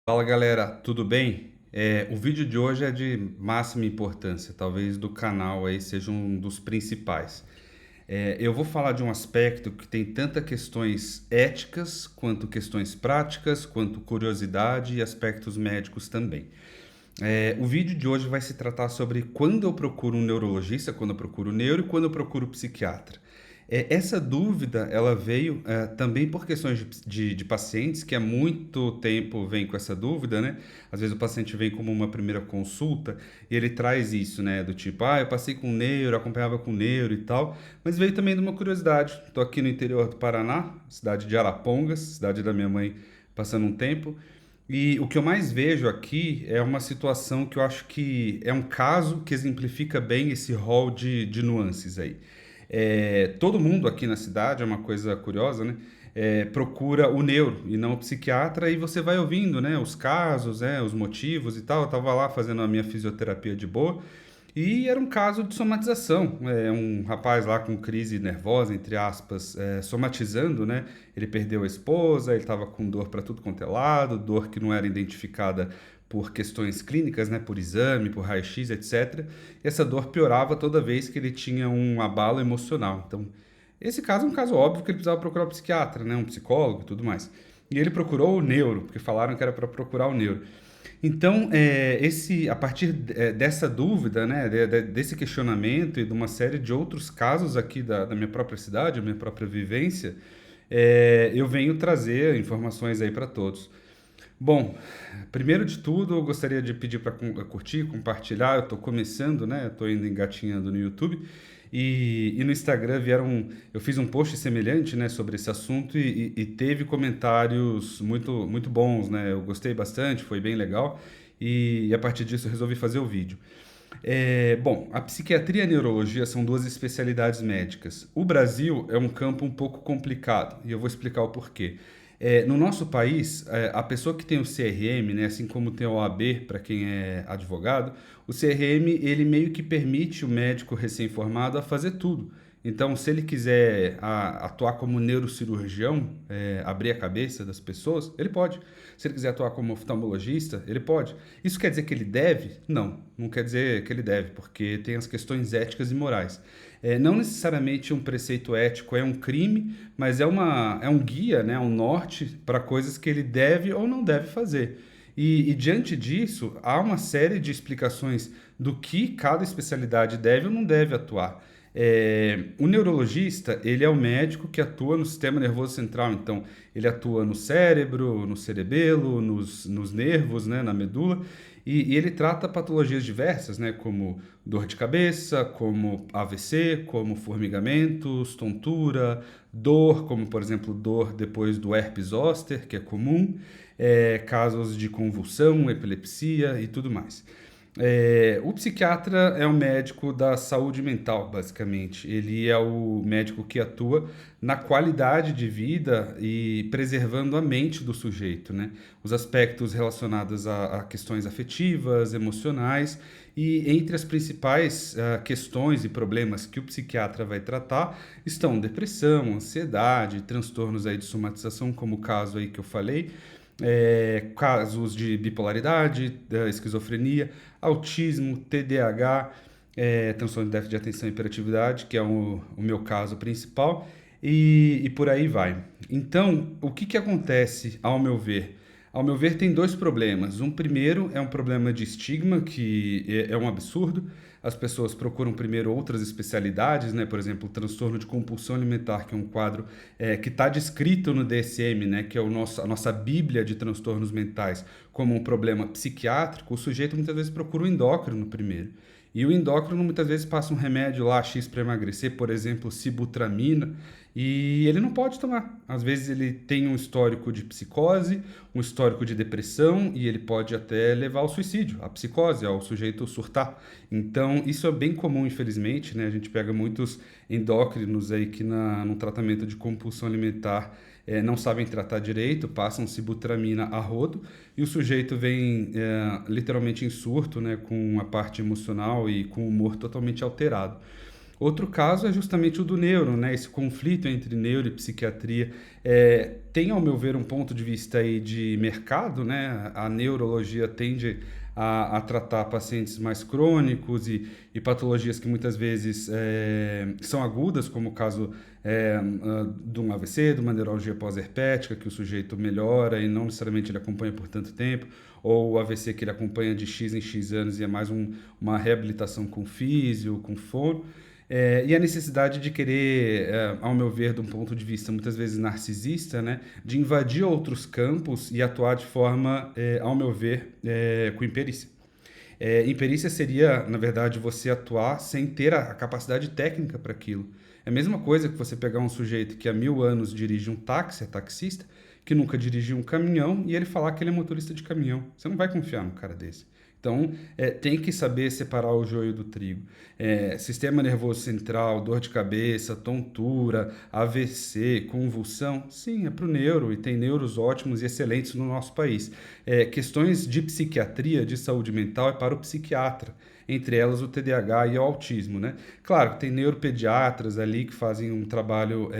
Fala galera, tudo bem? O vídeo de hoje é de máxima importância, talvez do canal aí seja um dos principais. Eu vou falar de um aspecto que tem tanto questões éticas, quanto questões práticas, quanto curiosidade e aspectos médicos também. O vídeo de hoje vai se tratar sobre quando eu procuro um neurologista, quando eu procuro neuro e quando eu procuro psiquiatra. Essa dúvida ela veio também por questões de pacientes que há muito tempo vêm com essa dúvida, né? Às vezes o paciente vem como uma primeira consulta e ele traz isso, né? Do tipo, eu passei com neuro, acompanhava com neuro e tal, mas veio também de uma curiosidade. Estou aqui no interior do Paraná, cidade de Arapongas, cidade da minha mãe, passando um tempo. E o que eu mais vejo aqui é uma situação que eu acho que é um caso que exemplifica bem esse rol de nuances aí. Todo mundo aqui na cidade, é uma coisa curiosa, né? Procura o neuro e não o psiquiatra, e você vai ouvindo, né, os casos, os motivos e tal. Eu tava lá fazendo a minha fisioterapia de boa e era um caso de somatização. Um rapaz lá com crise nervosa, entre aspas, somatizando, né? Ele perdeu a esposa, ele estava com dor para tudo quanto é lado, dor que não era identificada por questões clínicas, né, por exame, por raio-x, etc. E essa dor piorava toda vez que ele tinha um abalo emocional. Então, esse caso é um caso óbvio que ele precisava procurar um psiquiatra, né, um psicólogo e tudo mais. E ele procurou o neuro, porque falaram que era para procurar o neuro. Então, a partir dessa dúvida, né, desse questionamento e de uma série de outros casos aqui da minha própria cidade, da minha própria vivência, eu venho trazer informações aí para todos. Bom, primeiro de tudo, eu gostaria de pedir para curtir, compartilhar. Eu estou começando, né? Estou ainda engatinhando no YouTube. E no Instagram eu fiz um post semelhante, né, sobre esse assunto e teve comentários muito, muito bons, né? Eu gostei bastante, foi bem legal. E a partir disso eu resolvi fazer o vídeo. Bom, a psiquiatria e a neurologia são duas especialidades médicas. O Brasil é um campo um pouco complicado e eu vou explicar o porquê. No nosso país, a pessoa que tem o CRM, né, assim como tem a OAB para quem é advogado, o CRM ele meio que permite o médico recém-formado a fazer tudo. Então, se ele quiser atuar como neurocirurgião, abrir a cabeça das pessoas, ele pode. Se ele quiser atuar como oftalmologista, ele pode. Isso quer dizer que ele deve? Não, não quer dizer que ele deve, porque tem as questões éticas e morais. Não necessariamente um preceito ético é um crime, mas é um guia, né, um norte para coisas que ele deve ou não deve fazer. E diante disso, há uma série de explicações do que cada especialidade deve ou não deve atuar. O neurologista, ele é o médico que atua no sistema nervoso central, então ele atua no cérebro, no cerebelo, nos nervos, né, na medula, e ele trata patologias diversas, né, como dor de cabeça, como AVC, como formigamentos, tontura, dor, como por exemplo dor depois do herpes zoster, que é comum, casos de convulsão, epilepsia e tudo mais. O psiquiatra é um médico da saúde mental, basicamente. Ele é o médico que atua na qualidade de vida e preservando a mente do sujeito, né? Os aspectos relacionados a questões afetivas, emocionais, e entre as principais questões e problemas que o psiquiatra vai tratar estão depressão, ansiedade, transtornos aí de somatização, como o caso aí que eu falei, casos de bipolaridade, esquizofrenia, autismo, TDAH, transtorno de déficit de atenção e hiperatividade, que é o meu caso principal, e por aí vai. Então, o que acontece, ao meu ver? Ao meu ver, tem dois problemas. Um primeiro é um problema de estigma, que é um absurdo. As pessoas procuram primeiro outras especialidades, né? Por exemplo, o transtorno de compulsão alimentar, que é um quadro que está descrito no DSM, né? Que é a nossa bíblia de transtornos mentais, como um problema psiquiátrico. O sujeito muitas vezes procura o endócrino primeiro. E o endócrino muitas vezes passa um remédio lá X para emagrecer, por exemplo, sibutramina, e ele não pode tomar. Às vezes ele tem um histórico de psicose, um histórico de depressão e ele pode até levar ao suicídio, à psicose, ao sujeito surtar. Então, isso é bem comum, infelizmente, né? A gente pega muitos endócrinos aí que no tratamento de compulsão alimentar não sabem tratar direito, passam sibutramina a rodo e o sujeito vem literalmente em surto, né? Com a parte emocional e com o humor totalmente alterado. Outro caso é justamente o do neuro, né? Esse conflito entre neuro e psiquiatria. Tem, ao meu ver, um ponto de vista aí de mercado, né? A neurologia tende a tratar pacientes mais crônicos e patologias que muitas vezes são agudas, como o caso de um AVC, de uma neuralgia pós-herpética, que o sujeito melhora e não necessariamente ele acompanha por tanto tempo, ou o AVC que ele acompanha de X em X anos e é mais uma reabilitação com físio, com fono. E a necessidade de querer, ao meu ver, de um ponto de vista muitas vezes narcisista, né, de invadir outros campos e atuar de forma, ao meu ver, com imperícia. Imperícia seria, na verdade, você atuar sem ter a capacidade técnica para aquilo. É a mesma coisa que você pegar um sujeito que há 1000 anos dirige um táxi, é taxista, que nunca dirigiu um caminhão, e ele falar que ele é motorista de caminhão. Você não vai confiar num cara desse. Então, tem que saber separar o joio do trigo. Sistema nervoso central, dor de cabeça, tontura, AVC, convulsão, sim, é para o neuro e tem neuros ótimos e excelentes no nosso país. Questões de psiquiatria, de saúde mental, é para o psiquiatra, entre elas o TDAH e o autismo, né? Claro que tem neuropediatras ali que fazem um trabalho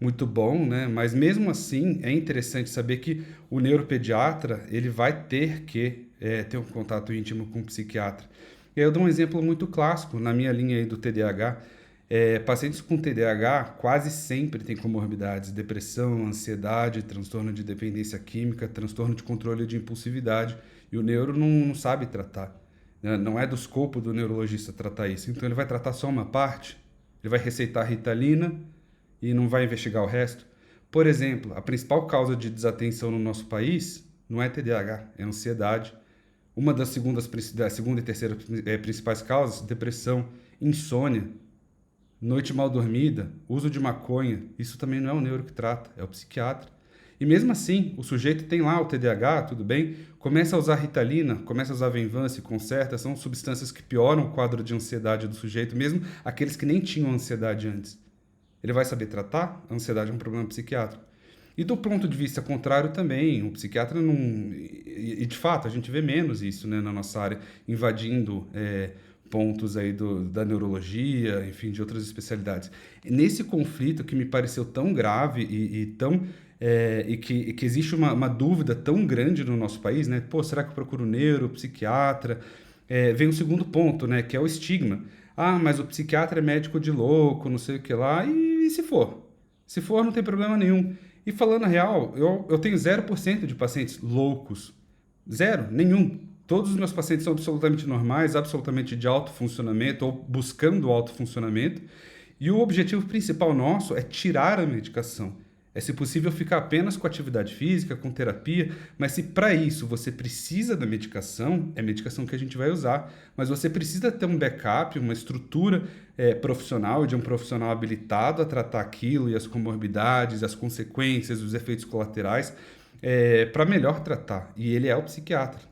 muito bom, né? Mas mesmo assim é interessante saber que o neuropediatra ele vai ter que ter um contato íntimo com o psiquiatra. E aí eu dou um exemplo muito clássico na minha linha aí do TDAH. Pacientes com TDAH quase sempre têm comorbidades, depressão, ansiedade, transtorno de dependência química, transtorno de controle de impulsividade, e o neuro não sabe tratar, né? Não é do escopo do neurologista tratar isso, então ele vai tratar só uma parte, ele vai receitar Ritalina e não vai investigar o resto. Por exemplo, a principal causa de desatenção no nosso país não é TDAH, é ansiedade. Uma da segunda e terceira principais causas, depressão, insônia, noite mal dormida, uso de maconha. Isso também não é o neuro que trata, é o psiquiatra. E mesmo assim, o sujeito tem lá o TDAH, tudo bem, começa a usar Ritalina, começa a usar Venvance, Concerta, são substâncias que pioram o quadro de ansiedade do sujeito, mesmo aqueles que nem tinham ansiedade antes. Ele vai saber tratar? A ansiedade é um problema psiquiátrico. E do ponto de vista contrário também, o psiquiatra não... E de fato, a gente vê menos isso, né, na nossa área, invadindo pontos aí da neurologia, enfim, de outras especialidades. E nesse conflito que me pareceu tão grave e que existe uma dúvida tão grande no nosso país, né? Pô, será que eu procuro neuro, psiquiatra? Vem o segundo ponto, né, que é o estigma. Ah, mas o psiquiatra é médico de louco, não sei o que lá, e se for? Se for, não tem problema nenhum. E falando a real, eu tenho 0% de pacientes loucos. Zero, nenhum. Todos os meus pacientes são absolutamente normais, absolutamente de alto funcionamento ou buscando alto funcionamento. E o objetivo principal nosso é tirar a medicação. É, se possível, ficar apenas com atividade física, com terapia, mas se para isso você precisa da medicação, é a medicação que a gente vai usar. Mas você precisa ter um backup, uma estrutura profissional, de um profissional habilitado a tratar aquilo e as comorbidades, as consequências, os efeitos colaterais, para melhor tratar. E ele é o psiquiatra,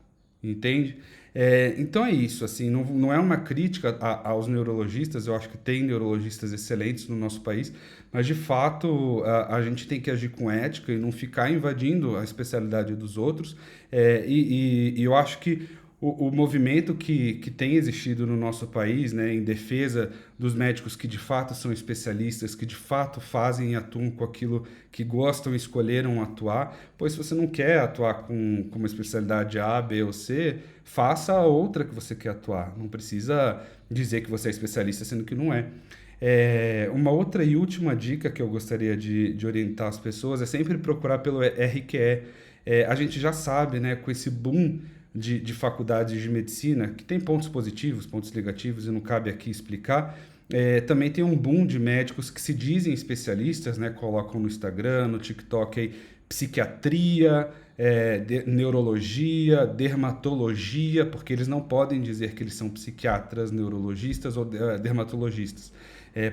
entende? Então é isso, assim, não é uma crítica aos neurologistas, eu acho que tem neurologistas excelentes no nosso país, mas de fato a gente tem que agir com ética e não ficar invadindo a especialidade dos outros, e eu acho que o movimento que tem existido no nosso país, né, em defesa dos médicos que de fato são especialistas, que de fato fazem e atuam com aquilo que gostam e escolheram atuar, pois se você não quer atuar com uma especialidade A, B ou C, faça a outra que você quer atuar. Não precisa dizer que você é especialista, sendo que não é. Uma outra e última dica que eu gostaria de orientar as pessoas é sempre procurar pelo RQE. A gente já sabe, né, com esse boom de faculdades de medicina, que tem pontos positivos, pontos negativos, e não cabe aqui explicar. Também tem um boom de médicos que se dizem especialistas, né? Colocam no Instagram, no TikTok aí, psiquiatria, neurologia, dermatologia, porque eles não podem dizer que eles são psiquiatras, neurologistas ou dermatologistas,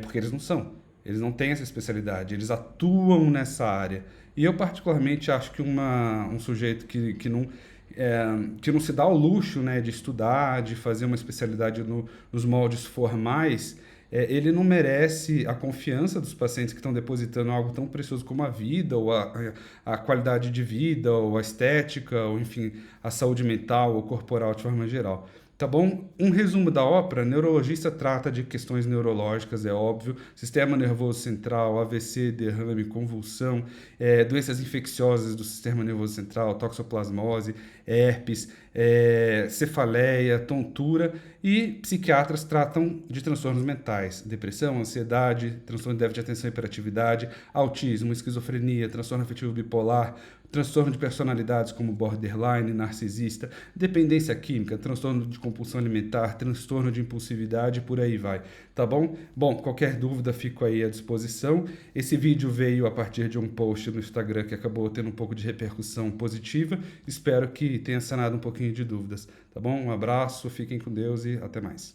porque eles não são. Eles não têm essa especialidade, eles atuam nessa área. E eu particularmente acho que um sujeito que não se dá o luxo, né, de estudar, de fazer uma especialidade nos moldes formais, ele não merece a confiança dos pacientes que estão depositando algo tão precioso como a vida, ou a qualidade de vida, ou a estética, ou enfim, a saúde mental ou corporal de forma geral. Tá bom? Um resumo da ópera: neurologista trata de questões neurológicas, é óbvio, sistema nervoso central, AVC, derrame, convulsão, doenças infecciosas do sistema nervoso central, toxoplasmose, herpes, cefaleia, tontura, e psiquiatras tratam de transtornos mentais, depressão, ansiedade, transtorno de déficit de atenção e hiperatividade, autismo, esquizofrenia, transtorno afetivo bipolar, transtorno de personalidades como borderline, narcisista, dependência química, transtorno de compulsão alimentar, transtorno de impulsividade, por aí vai, tá bom? Bom, qualquer dúvida fico aí à disposição. Esse vídeo veio a partir de um post no Instagram que acabou tendo um pouco de repercussão positiva. Espero que tenha sanado um pouquinho de dúvidas, tá bom? Um abraço, fiquem com Deus e até mais.